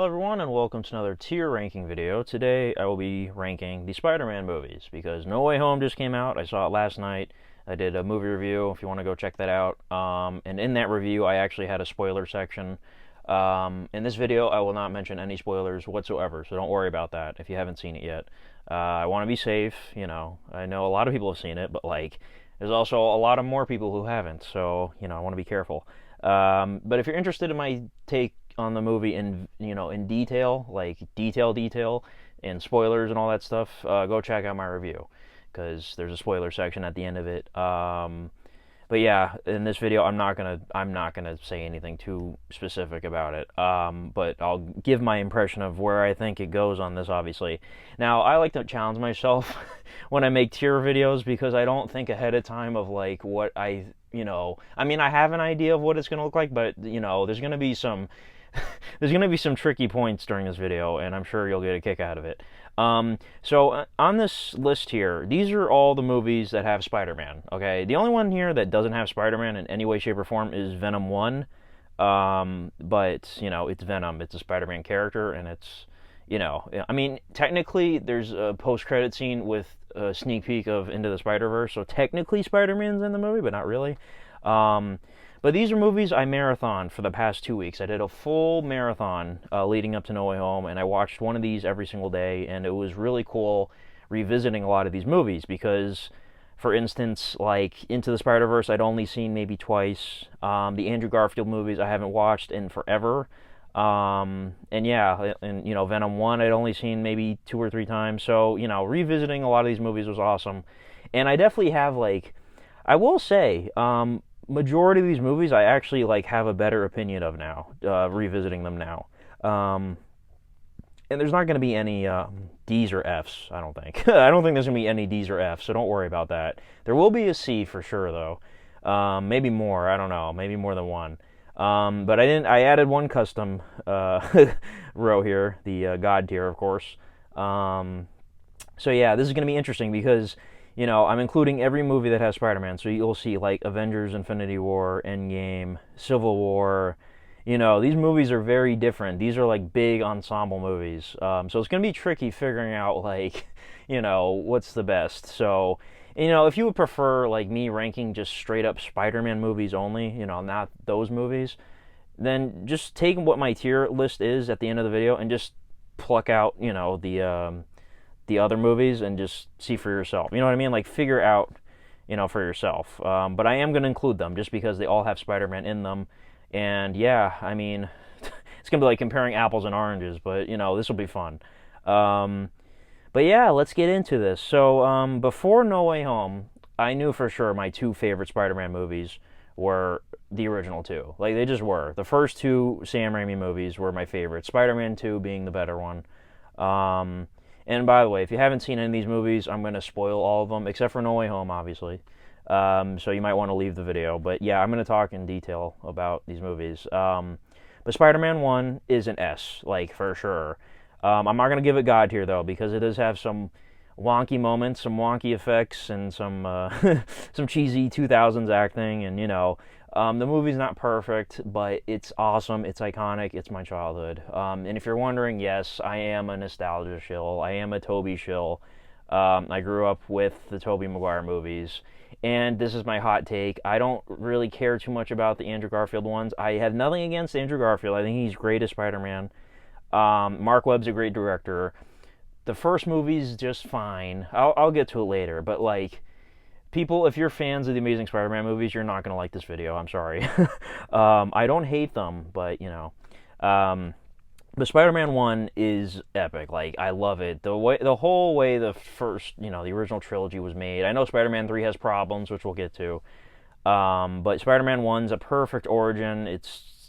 Hello everyone and welcome to another tier ranking video. Today I will be ranking the Spider-Man movies because No Way Home just came out. I saw it last night. I did a movie review if you want to go check that out. And in that review I actually had a spoiler section. In this video I will not mention any spoilers whatsoever, so don't worry about that if you haven't seen it yet. I want to be safe, you know. I know a lot of people have seen it, but there's also a lot of more people who haven't, so I want to be careful. But if you're interested in my take on the movie in detail, like detail, and spoilers and all that stuff, go check out my review because there's a spoiler section at the end of it. But yeah, in this video, I'm not gonna say anything too specific about it. But I'll give my impression of where I think it goes on this. Obviously, now I like to challenge myself when I make tier videos because I don't think ahead of time of like what I mean, I have an idea of what it's gonna look like, but there's gonna be some there's gonna be some tricky points during this video, and I'm sure you'll get a kick out of it. So on this list here, these are all the movies that have Spider-Man, okay? The only one here that doesn't have Spider-Man in any way, shape, or form is Venom 1. But, it's Venom. It's a Spider-Man character, and it's, I mean, technically, there's a post-credit scene with a sneak peek of Into the Spider-Verse, so technically Spider-Man's in the movie, but not really. But these are movies I marathoned for the past 2 weeks. I did a full marathon leading up to No Way Home, and I watched one of these every single day, and it was really cool revisiting a lot of these movies because, for instance, like Into the Spider-Verse, I'd only seen maybe twice. The Andrew Garfield movies I haven't watched in forever. And Venom 1 I'd only seen maybe 2 or 3 times. So, revisiting a lot of these movies was awesome. And I definitely have, I will say, majority of these movies I actually have a better opinion of now, revisiting them now. And there's not going to be any D's or F's, I don't think. I don't think there's going to be any D's or F's, so don't worry about that. There will be a C for sure, though. Maybe more, I don't know, maybe more than one. But I added one custom row here, the God tier, of course. So yeah, this is going to be interesting because I'm including every movie that has Spider-Man, so you'll see Avengers, Infinity War, Endgame, Civil War. These movies are very different. These are big ensemble movies. So it's going to be tricky figuring out what's the best. So, if you would prefer me ranking just straight up Spider-Man movies only, not those movies, then just take what my tier list is at the end of the video and just pluck out, the other movies and just see for yourself. You know what I mean? Figure out, for yourself. But I am going to include them just because they all have Spider-Man in them. And yeah, I mean, it's going to be comparing apples and oranges, but this will be fun. But yeah, let's get into this. So before No Way Home, I knew for sure my two favorite Spider-Man movies were the original two. They just were. The first two Sam Raimi movies were my favorite. Spider-Man 2 being the better one. And by the way, if you haven't seen any of these movies, I'm going to spoil all of them, except for No Way Home, obviously. So you might want to leave the video. But yeah, I'm going to talk in detail about these movies. But Spider-Man 1 is an S, for sure. I'm not going to give it God tier, though, because it does have some wonky moments, some wonky effects, and some some cheesy 2000s acting. And, the movie's not perfect, but it's awesome. It's iconic. It's my childhood. And if you're wondering, yes, I am a nostalgia shill. I am a Tobey shill. I grew up with the Tobey Maguire movies. And this is my hot take. I don't really care too much about the Andrew Garfield ones. I have nothing against Andrew Garfield. I think he's great as Spider-Man. Mark Webb's a great director. The first movie's just fine. I'll get to it later. But, people, if you're fans of the Amazing Spider-Man movies, you're not going to like this video. I'm sorry. I don't hate them, but, but Spider-Man 1 is epic. I love it. The whole way the first, the original trilogy was made. I know Spider-Man 3 has problems, which we'll get to. But Spider-Man 1's a perfect origin.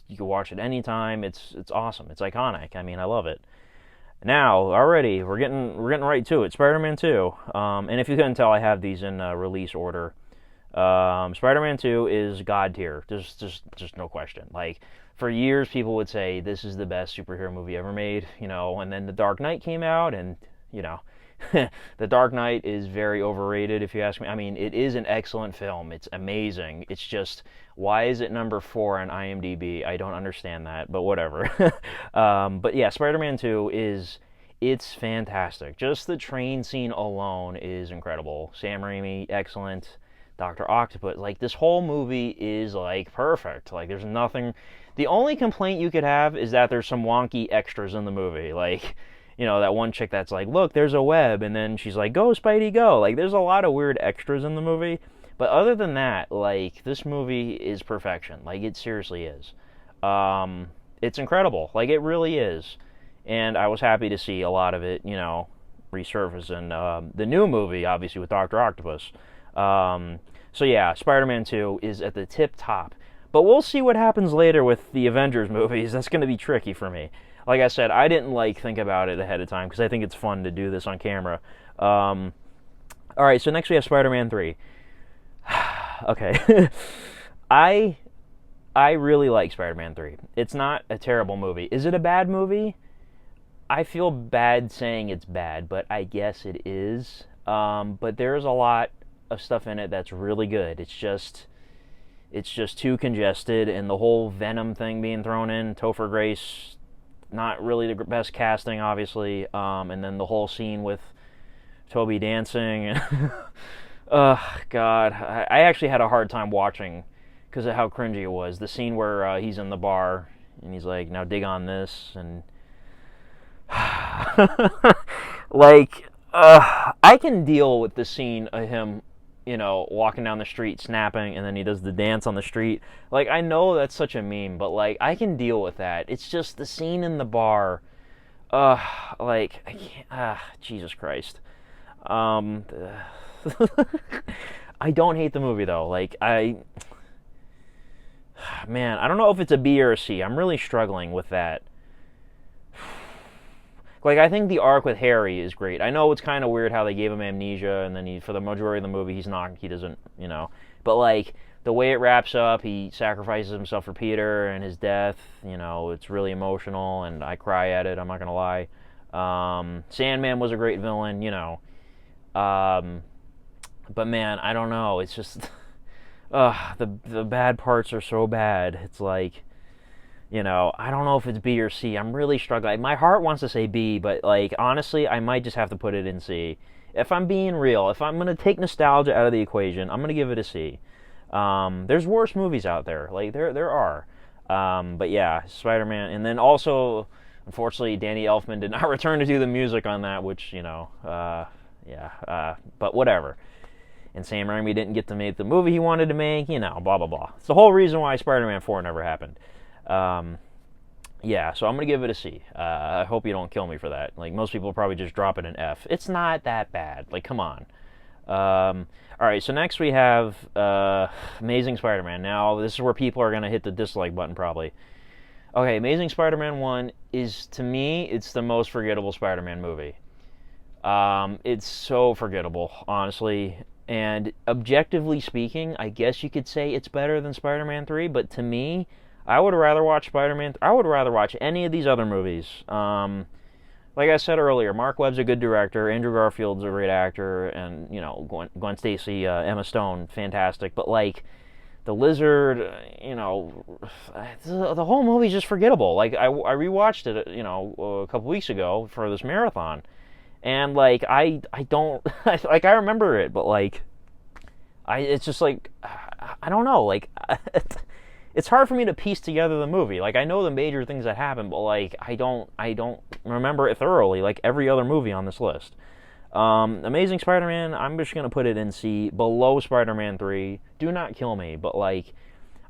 You can watch it anytime. It's awesome. It's iconic. I mean, I love it. Now, already, we're getting right to it. Spider-Man 2. And if you couldn't tell, I have these in release order. Spider-Man 2 is God tier. Just no question. For years, people would say this is the best superhero movie ever made, and then The Dark Knight came out, and, The Dark Knight is very overrated, if you ask me. I mean, it is an excellent film. It's amazing. It's just, why is it number 4 on IMDb? I don't understand that, but whatever. But yeah, Spider-Man 2 it's fantastic. Just the train scene alone is incredible. Sam Raimi, excellent. Dr. Octopus, like, this whole movie is like perfect. Like, there's nothing. The only complaint you could have is that there's some wonky extras in the movie. Like, that one chick that's like, look, there's a web, and then she's like, go, Spidey, go. Like, there's a lot of weird extras in the movie. But other than that, like, this movie is perfection. Like, it seriously is. It's incredible. Like, it really is. And I was happy to see a lot of it, resurface in the new movie, obviously, with Dr. Octopus. So yeah, Spider-Man 2 is at the tip top. But we'll see what happens later with the Avengers movies. That's going to be tricky for me. Like I said, I didn't think about it ahead of time because I think it's fun to do this on camera. All right, so next we have Spider-Man 3. Okay. I really like Spider-Man 3. It's not a terrible movie. Is it a bad movie? I feel bad saying it's bad, but I guess it is. But there's a lot of stuff in it that's really good. It's just too congested, and the whole Venom thing being thrown in, Topher Grace, not really the best casting, obviously. And then the whole scene with Toby dancing, and God, I actually had a hard time watching because of how cringy it was. The scene where he's in the bar and he's like, "Now dig on this," and I can deal with the scene of him, walking down the street, snapping, and then he does the dance on the street. Like, I know that's such a meme, but, like, I can deal with that. It's just the scene in the bar. I can't, Jesus Christ. I don't hate the movie, though. Man, I don't know if it's a B or a C. I'm really struggling with that. Like, I think the arc with Harry is great. I know it's kind of weird how they gave him amnesia, and then for the majority of the movie, he doesn't, But, like, the way it wraps up, he sacrifices himself for Peter and his death, it's really emotional, and I cry at it, I'm not going to lie. Sandman was a great villain, But, man, I don't know. It's just, the bad parts are so bad. It's like, I don't know if it's B or C. I'm really struggling. My heart wants to say B, but, like, honestly, I might just have to put it in C. If I'm being real, if I'm going to take nostalgia out of the equation, I'm going to give it a C. There's worse movies out there. Like, there are. But, yeah, Spider-Man. And then also, unfortunately, Danny Elfman did not return to do the music on that, which, but whatever. And Sam Raimi didn't get to make the movie he wanted to make, blah, blah, blah. It's the whole reason why Spider-Man 4 never happened. Yeah, so I'm going to give it a C. I hope you don't kill me for that. Like, most people probably just drop it an F. It's not that bad. Like, come on. Alright, so next we have Amazing Spider-Man. Now, this is where people are going to hit the dislike button, probably. Okay, Amazing Spider-Man 1 is, to me, it's the most forgettable Spider-Man movie. It's so forgettable, honestly. And objectively speaking, I guess you could say it's better than Spider-Man 3, but to me, I would rather watch Spider-Man. I would rather watch any of these other movies. Like I said earlier, Mark Webb's a good director. Andrew Garfield's a great actor, and Gwen Stacy, Emma Stone, fantastic. But like the Lizard, the whole movie's just forgettable. Like I rewatched it, a couple weeks ago for this marathon, and like I don't like I remember it, but like it's just like I don't know, like. It's hard for me to piece together the movie. Like, I know the major things that happen, but like I don't remember it thoroughly, like every other movie on this list. Amazing Spider-Man, I'm just gonna put it in C, below Spider-Man 3. Do not kill me, but like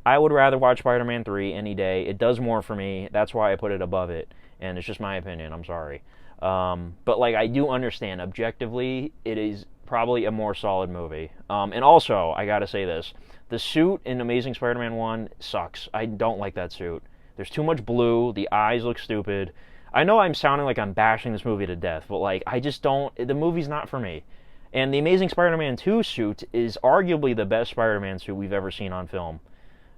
I would rather watch Spider-Man 3 any day. It does more for me. That's why I put it above it, and it's just my opinion. I'm sorry. But like I do understand objectively, it is probably a more solid movie. And also, I gotta say this. The suit in Amazing Spider-Man 1 sucks. I don't like that suit. There's too much blue. The eyes look stupid. I know I'm sounding like I'm bashing this movie to death, but like I just don't. The movie's not for me. And the Amazing Spider-Man 2 suit is arguably the best Spider-Man suit we've ever seen on film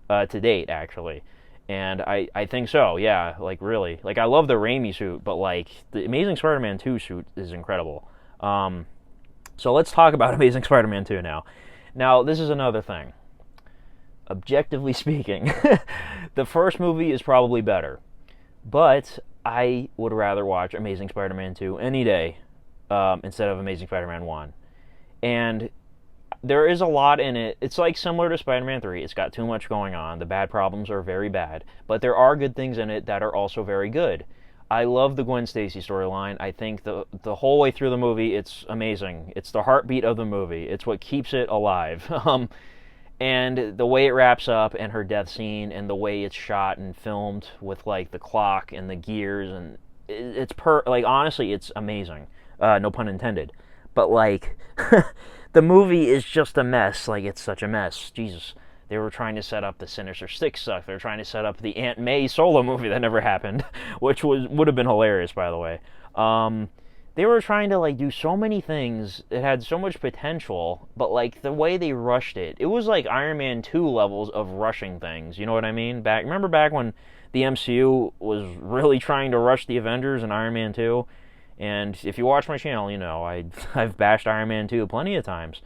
to date, actually. And I think so, yeah, like really. Like I love the Raimi suit, but like the Amazing Spider-Man 2 suit is incredible. So let's talk about Amazing Spider-Man 2 now. Now, this is another thing. Objectively speaking, the first movie is probably better, but I would rather watch Amazing Spider-Man 2 any day instead of Amazing Spider-Man 1. And there is a lot in it. It's like similar to Spider-Man 3. It's got too much going on. The bad problems are very bad, but there are good things in it that are also very good. I love the Gwen Stacy storyline. I think the whole way through the movie, it's amazing. It's the heartbeat of the movie. It's what keeps it alive. And the way it wraps up, and her death scene, and the way it's shot and filmed with like the clock and the gears, and it's like honestly, it's amazing. No pun intended. But like, the movie is just a mess. Like, it's such a mess. Jesus. They were trying to set up the Sinister Six stuff. They were trying to set up the Aunt May solo movie that never happened, which would have been hilarious, by the way. They were trying to like do so many things. It had so much potential, but like the way they rushed it, it was like Iron Man 2 levels of rushing things. You know what I mean? Remember back when the MCU was really trying to rush the Avengers and Iron Man 2? And if you watch my channel, you know I've bashed Iron Man 2 plenty of times.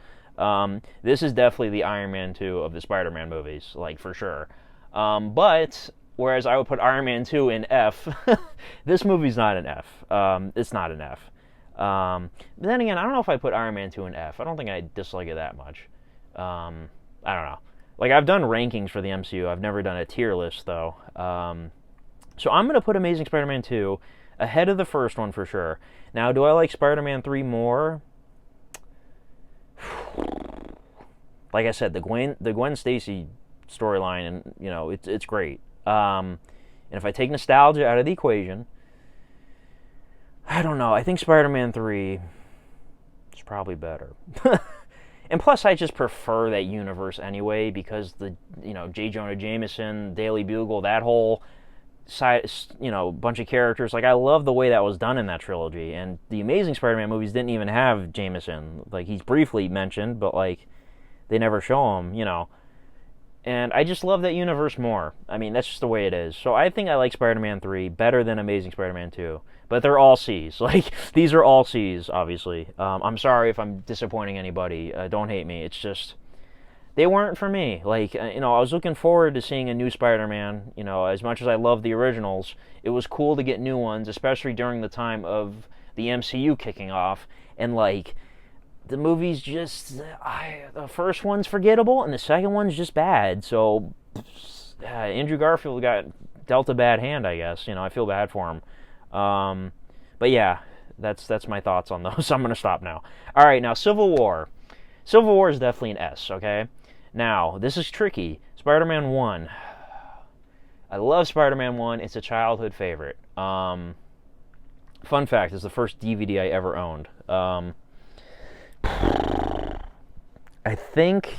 This is definitely the Iron Man 2 of the Spider-Man movies, like for sure. But whereas I would put Iron Man 2 in F, this movie's not an F. It's not an F. But then again, I don't know if I put Iron Man 2 in F. I don't think I dislike it that much. I don't know. Like, I've done rankings for the MCU. I've never done a tier list, though. So I'm going to put Amazing Spider-Man 2 ahead of the first one for sure. Now, do I like Spider-Man 3 more? Like I said, the Gwen Stacy storyline, and you know, it's great. And if I take nostalgia out of the equation, I don't know. I think Spider-Man 3 is probably better. And plus, I just prefer that universe anyway, because J. Jonah Jameson, Daily Bugle, that whole side, bunch of characters. Like, I love the way that was done in that trilogy. And the Amazing Spider-Man movies didn't even have Jameson. Like, he's briefly mentioned, but like, they never show him, And I just love that universe more. I mean, that's just the way it is. So I think I like Spider-Man 3 better than Amazing Spider-Man 2. But they're all C's. Like, these are all C's, obviously. I'm sorry if I'm disappointing anybody. Don't hate me. It's just, they weren't for me. Like, I was looking forward to seeing a new Spider-Man. As much as I love the originals, it was cool to get new ones, especially during the time of the MCU kicking off. And, like, the movie's just, the first one's forgettable, and the second one's just bad. So, Andrew Garfield got dealt a bad hand, I guess. I feel bad for him. But yeah, that's my thoughts on those. I'm going to stop now. All right, now Civil War. Civil War is definitely an S, okay? Now, this is tricky. Spider-Man 1. I love Spider-Man 1. It's a childhood favorite. Fun fact, it's the first DVD I ever owned. I think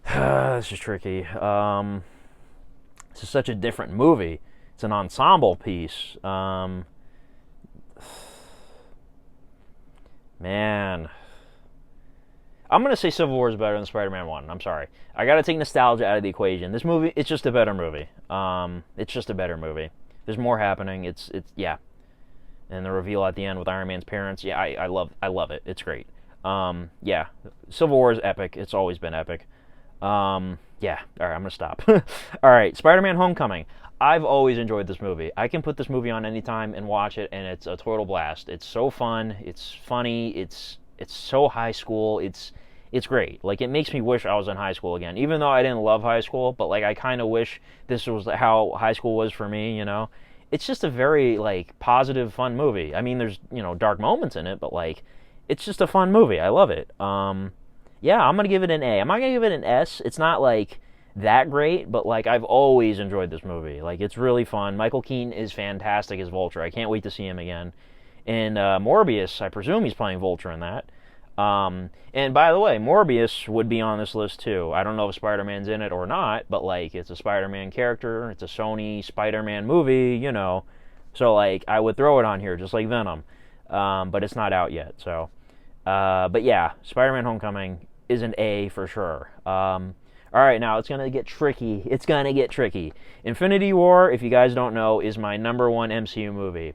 this is tricky. This is such a different movie. It's an ensemble piece. Man, I'm gonna say Civil War is better than Spider-Man 1. I'm sorry. I gotta take nostalgia out of the equation. This movie, it's just a better movie. It's just a better movie. There's more happening. It's yeah. And the reveal at the end with Iron Man's parents, yeah, I love it. It's great. Yeah, Civil War is epic. It's always been epic. Yeah, all right, I'm gonna stop. All right, Spider-Man: Homecoming. I've always enjoyed this movie. I can put this movie on anytime and watch it, and it's a total blast. It's so fun. It's funny. It's so high school. It's great. Like, it makes me wish I was in high school again. Even though I didn't love high school, but like, I kind of wish this was how high school was for me. It's just a very like positive, fun movie. I mean, there's dark moments in it, but like, it's just a fun movie. I love it. Yeah, I'm gonna give it an A. I'm not gonna give it an S. It's not like that great, but like, I've always enjoyed this movie. Like, it's really fun. Michael Keaton is fantastic as Vulture. I can't wait to see him again. And Morbius, I presume he's playing Vulture in that. And by the way, Morbius would be on this list too. I don't know if Spider-Man's in it or not, but like, it's a Spider-Man character. It's a Sony Spider-Man movie, So like, I would throw it on here just like Venom. But it's not out yet. So, but yeah, Spider-Man: Homecoming is an A for sure. All right, now it's gonna get tricky. It's gonna get tricky. Infinity War, if you guys don't know, is my #1 MCU movie.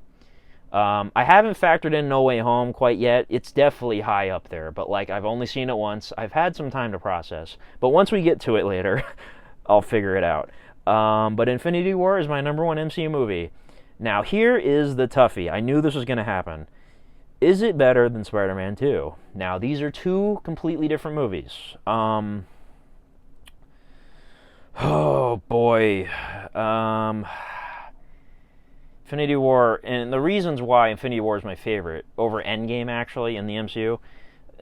I haven't factored in No Way Home quite yet. It's definitely high up there, but like I've only seen it once. I've had some time to process, but once we get to it later, I'll figure it out. But Infinity War is my number one MCU movie. Now here is the toughie. I knew this was going to happen. Is it better than Spider-Man 2? Now these are two completely different movies. Oh boy. Infinity War, and the reasons why Infinity War is my favorite over Endgame actually in the MCU,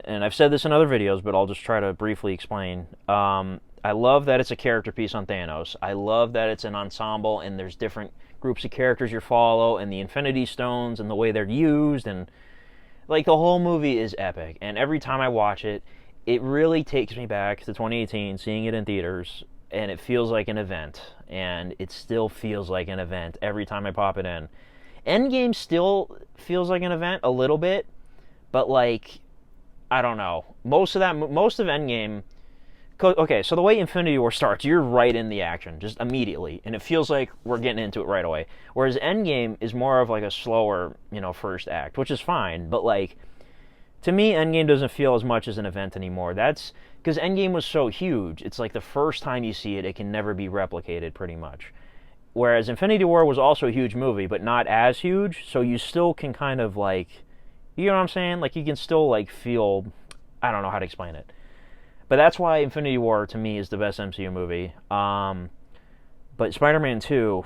and I've said this in other videos, but I'll just try to briefly explain. I love that it's a character piece on Thanos. I love that it's an ensemble and there's different groups of characters you follow, and the Infinity Stones and the way they're used, and like the whole movie is epic. And every time I watch it, it really takes me back to 2018, seeing it in theaters, and it feels like an event. And it still feels like an event every time I pop it in. Endgame still feels like an event a little bit, but like I don't know. Most of Endgame. Okay, so the way Infinity War starts, you're right in the action, just immediately, and it feels like we're getting into it right away. Whereas Endgame is more of like a slower, first act, which is fine. But like, to me, Endgame doesn't feel as much as an event anymore. That's because Endgame was so huge. It's like the first time you see it, it can never be replicated, pretty much. Whereas Infinity War was also a huge movie, but not as huge, so you still can kind of like, you know what I'm saying? Like you can still like feel, I don't know how to explain it. But that's why Infinity War, to me, is the best MCU movie. But Spider-Man 2,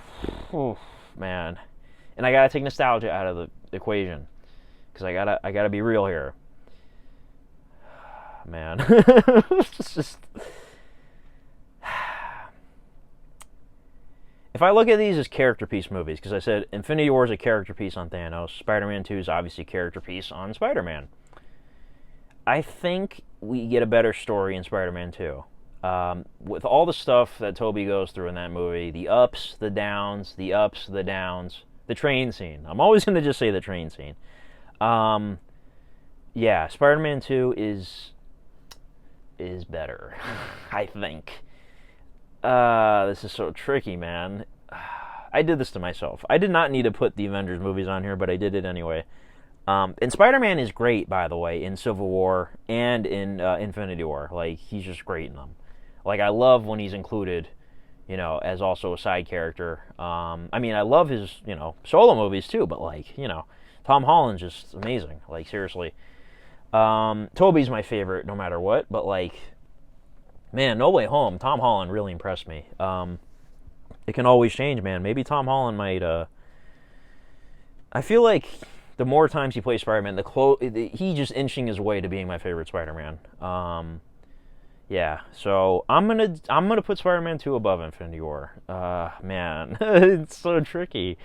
man. And I gotta take nostalgia out of the equation. Because I gotta be real here. Man. It's just... If I look at these as character piece movies, because I said Infinity War is a character piece on Thanos, Spider-Man 2 is obviously a character piece on Spider-Man. I think we get a better story in Spider-Man 2. With all the stuff that Tobey goes through in that movie, the ups, the downs, the ups, the downs, the train scene. I'm always going to just say the train scene. Yeah, Spider-Man 2 is better, I think. This is so tricky, man. I did this to myself. I did not need to put the Avengers movies on here, but I did it anyway. And Spider-Man is great, by the way, in Civil War and in Infinity War. Like, he's just great in them. Like, I love when he's included, as also a side character. I mean, I love his, solo movies too, but like, Tom Holland's just amazing. Like, seriously. Tobey's my favorite no matter what, but like, man, No Way Home, Tom Holland really impressed me. It can always change, man. Maybe Tom Holland might, I feel like the more times he plays Spider-Man, he's just inching his way to being my favorite Spider-Man. Yeah, so I'm gonna put Spider-Man 2 above Infinity War. Man, it's so tricky.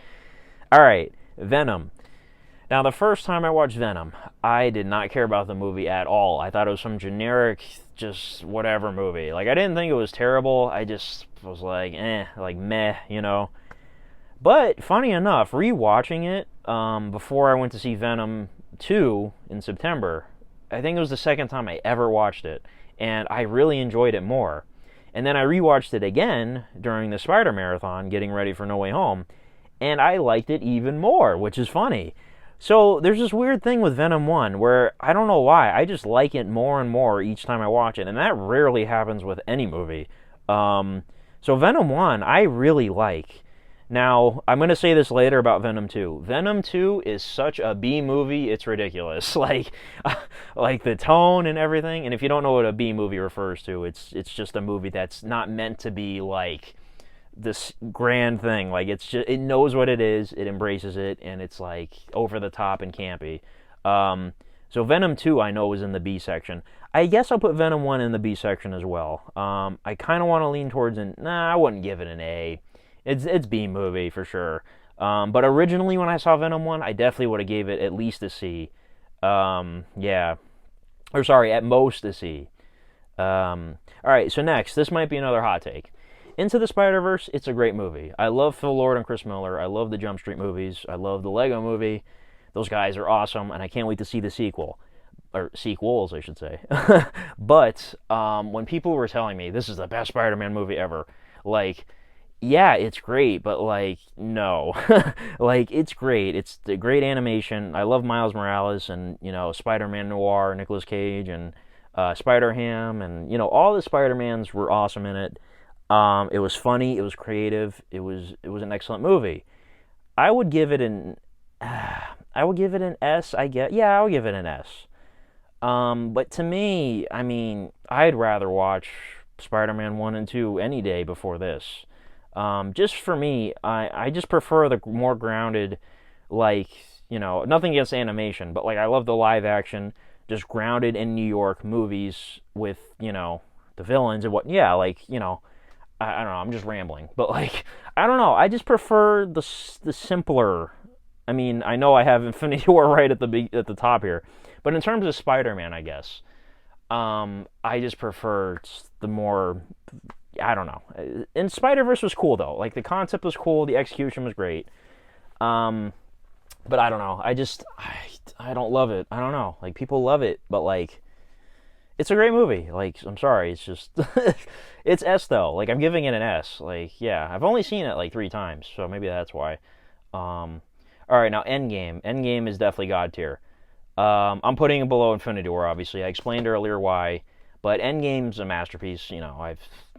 All right, Venom. Now, the first time I watched Venom, I did not care about the movie at all. I thought it was some generic, just whatever movie. Like, I didn't think it was terrible. I just was like, like meh, But funny enough, rewatching it before I went to see Venom 2 in September, I think it was the second time I ever watched it, and I really enjoyed it more. And then I rewatched it again during the Spider Marathon, getting ready for No Way Home, and I liked it even more, which is funny. So there's this weird thing with Venom 1 where I don't know why, I just like it more and more each time I watch it, and that rarely happens with any movie. So Venom 1, I really like. Now, I'm going to say this later about Venom 2. Venom 2 is such a B movie, it's ridiculous. Like the tone and everything. And if you don't know what a B movie refers to, it's just a movie that's not meant to be like this grand thing. Like, it knows what it is, it embraces it, and it's like over the top and campy. So Venom 2 I know is in the B section. I guess I'll put Venom 1 in the B section as well. I kind of want to lean towards I wouldn't give it an A. It's B movie for sure. But originally when I saw Venom 1, I definitely would have gave it at least a C. Yeah. Or sorry, at most a C. Alright, so next, this might be another hot take. Into the Spider-Verse, it's a great movie. I love Phil Lord and Chris Miller. I love the Jump Street movies. I love the Lego movie. Those guys are awesome, and I can't wait to see the sequel. Or sequels, I should say. But when people were telling me this is the best Spider-Man movie ever, like, yeah, it's great, but like no, like it's great. It's the great animation. I love Miles Morales and Spider-Man Noir, Nicolas Cage, and Spider-Ham, and all the Spider-Mans were awesome in it. It was funny. It was creative. It was an excellent movie. I would give it an I would give it an S. I guess. Yeah, I would give it an S. But to me, I mean, I'd rather watch Spider-Man 1 and 2 any day before this. Just for me, I just prefer the more grounded, like, nothing against animation, but like I love the live action, just grounded in New York movies with, the villains and what, yeah, like, I don't know, I'm just rambling, but like, I don't know, I just prefer the simpler. I mean, I know I have Infinity War right at the top here, but in terms of Spider-Man, I guess, I just prefer the more. I don't know. And Spider-Verse was cool though. Like the concept was cool, the execution was great. Um, but I don't know. I don't love it. I don't know. Like people love it, but like it's a great movie. Like I'm sorry, it's just it's S though. Like I'm giving it an S. Like yeah, I've only seen it like 3 times, so maybe that's why. Um, all right, now Endgame. Endgame is definitely God tier. I'm putting it below Infinity War. Obviously, I explained earlier why, but Endgame's a masterpiece.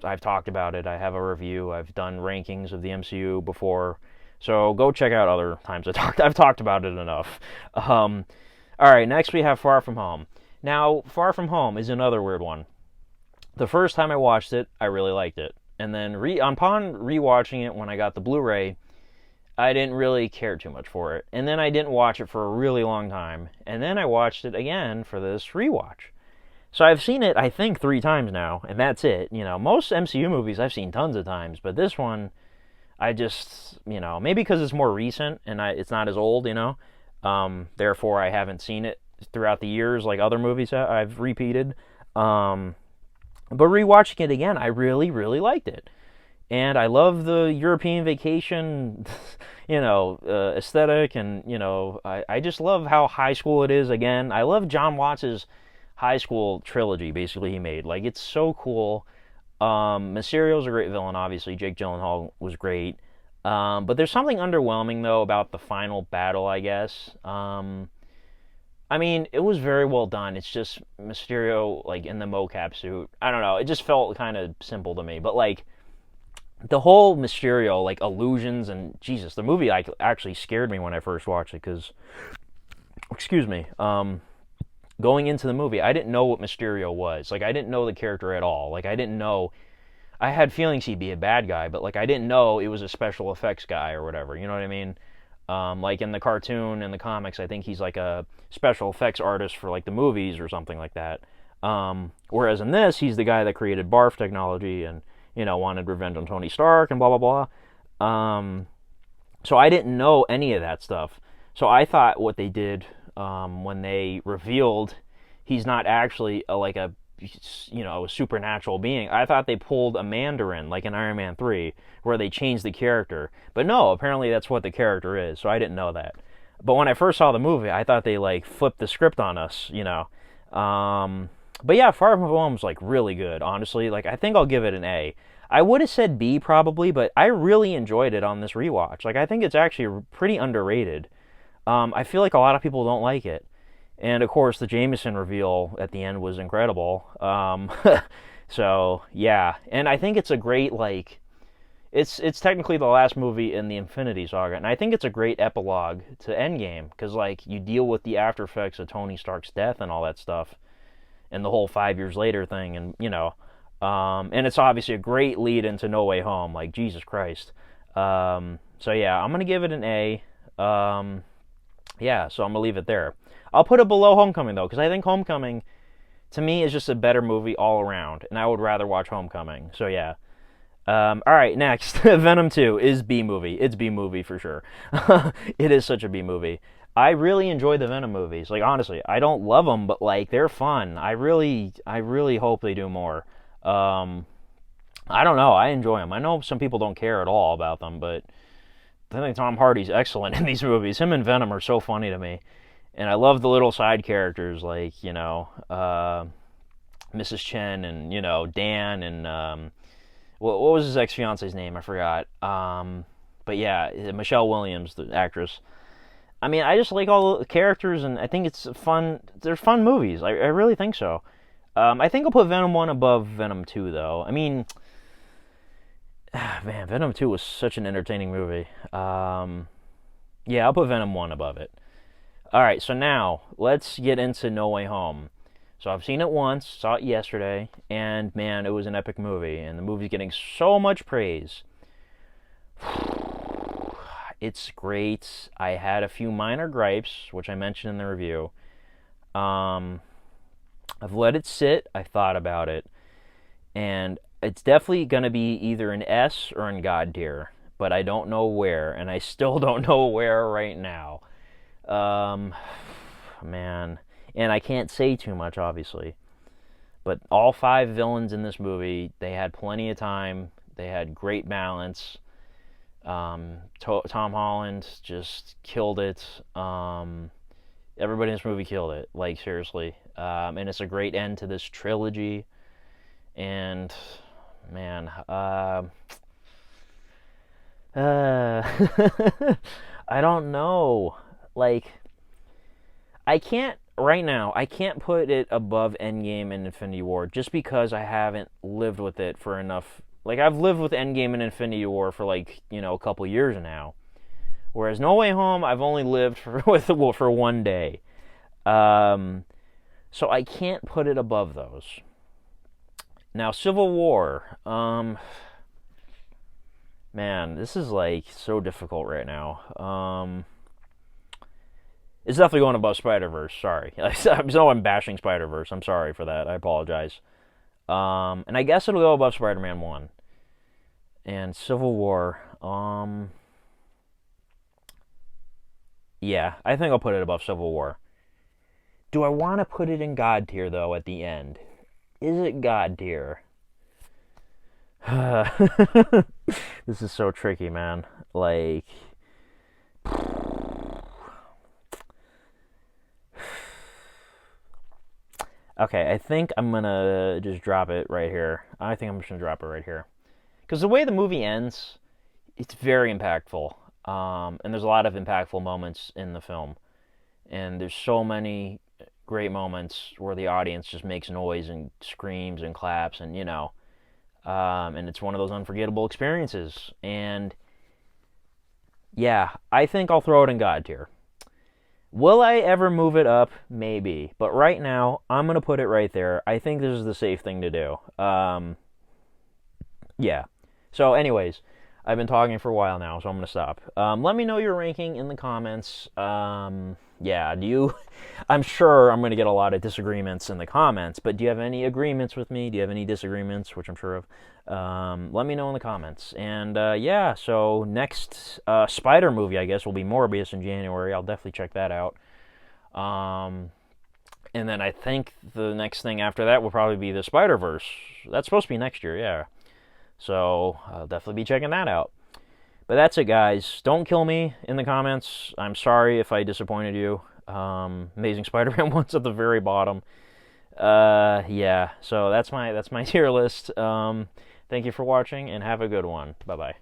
I've talked about it. I have a review. I've done rankings of the MCU before, so go check out other times I've talked about it enough. All right, next we have Far From Home. Now, Far From Home is another weird one. The first time I watched it, I really liked it, and then upon rewatching it when I got the Blu-ray, I didn't really care too much for it. And then I didn't watch it for a really long time. And then I watched it again for this rewatch. So I've seen it, I think, 3 times now, and that's it. Most MCU movies I've seen tons of times, but this one, I just, maybe because it's more recent and it's not as old, therefore I haven't seen it throughout the years like other movies I've repeated. But rewatching it again, I really, really liked it. And I love the European vacation, aesthetic, and I just love how high school it is. Again, I love John Watts's high school trilogy. Basically, he made like it's so cool. Mysterio's a great villain. Obviously, Jake Gyllenhaal was great. But there's something underwhelming though about the final battle. I guess. I mean, it was very well done. It's just Mysterio like in the mocap suit. I don't know. It just felt kind of simple to me. But like the whole Mysterio like illusions and Jesus, the movie actually scared me when I first watched it because, excuse me, going into the movie, I didn't know what Mysterio was. Like I didn't know the character at all. Like I didn't know. I had feelings he'd be a bad guy, but like I didn't know it was a special effects guy or whatever. You know what I mean? Like in the cartoon and the comics, I think he's like a special effects artist for like the movies or something like that. Whereas in this, he's the guy that created barf technology and wanted revenge on Tony Stark and blah blah blah. So I didn't know any of that stuff. So I thought what they did when they revealed he's not actually a supernatural being. I thought they pulled a Mandarin like in Iron Man 3 where they changed the character. But no, apparently that's what the character is. So I didn't know that. But when I first saw the movie, I thought they like flipped the script on us. But yeah, Far From Home was like really good, honestly. Like I think I'll give it an A. I would have said B probably, but I really enjoyed it on this rewatch. Like I think it's actually pretty underrated. I feel like a lot of people don't like it. And of course, the Jameson reveal at the end was incredible. So yeah, and I think it's a great like, it's technically the last movie in the Infinity Saga, and I think it's a great epilogue to Endgame because like you deal with the after effects of Tony Stark's death and all that stuff, and the whole 5 years later thing, and and it's obviously a great lead into No Way Home. Like Jesus Christ. So yeah, I'm gonna give it an A. Yeah, so I'm gonna leave it there. I'll put it below Homecoming though, because I think Homecoming, to me, is just a better movie all around, and I would rather watch Homecoming. So yeah. All right, next, Venom 2 is B movie. It's B movie for sure. It is such a B movie. I really enjoy the Venom movies. Like honestly, I don't love them, but like they're fun. I really hope they do more. Um, I don't know. I enjoy them. I know some people don't care at all about them, but I think Tom Hardy's excellent in these movies. Him and Venom are so funny to me. And I love the little side characters like, Mrs. Chen and, Dan and what was his ex-fiance's name? I forgot. But yeah, Michelle Williams, the actress. I mean, I just like all the characters, and I think it's fun. They're fun movies. I really think so. I think I'll put Venom 1 above Venom 2, though. I mean, man, Venom 2 was such an entertaining movie. Yeah, I'll put Venom 1 above it. Alright, so now, let's get into No Way Home. So I've seen it once, saw it yesterday, and man, it was an epic movie, and the movie's getting so much praise. It's great. I had a few minor gripes, which I mentioned in the review. Um, I've let it sit, I thought about it, and it's definitely going to be either an S or in God tier, but I don't know where, and I still don't know where right now. Um, man, and I can't say too much, obviously, but all five villains in this movie, they had plenty of time, they had great balance. Tom Holland just killed it. Everybody in this movie killed it, like seriously. And it's a great end to this trilogy. And man, I don't know. Like, I can't right now. I can't put it above Endgame and Infinity War just because I haven't lived with it for enough. Like, I've lived with Endgame and Infinity War for like a couple years now. Whereas No Way Home, I've only lived for one day. So I can't put it above those. Now, Civil War. Man, this is like so difficult right now. It's definitely going above Spider-Verse. Sorry, I'm bashing Spider-Verse. I'm sorry for that. I apologize. And I guess it'll go above Spider-Man 1 and Civil War. Yeah, I think I'll put it above Civil War. Do I want to put it in God tier though? At the end, is it God tier? This is so tricky, man. Like, okay, I think I'm gonna just drop it right here. I think I'm just gonna drop it right here because the way the movie ends, it's very impactful. And there's a lot of impactful moments in the film, and there's so many great moments where the audience just makes noise and screams and claps, and and it's one of those unforgettable experiences. And yeah, I think I'll throw it in God tier. Will I ever move it up? Maybe. But right now, I'm going to put it right there. I think this is the safe thing to do. Yeah. So, anyways, I've been talking for a while now, so I'm going to stop. Let me know your ranking in the comments. Yeah, I'm sure I'm going to get a lot of disagreements in the comments, but do you have any agreements with me? Do you have any disagreements, which I'm sure of? Let me know in the comments. And yeah, so next Spider movie, I guess, will be Morbius in January. I'll definitely check that out. And then I think the next thing after that will probably be the Spider-Verse. That's supposed to be next year, yeah. So I'll definitely be checking that out. But that's it, guys. Don't kill me in the comments. I'm sorry if I disappointed you. Amazing Spider-Man 1's at the very bottom. Yeah, so that's my tier list. Thank you for watching, and have a good one. Bye-bye.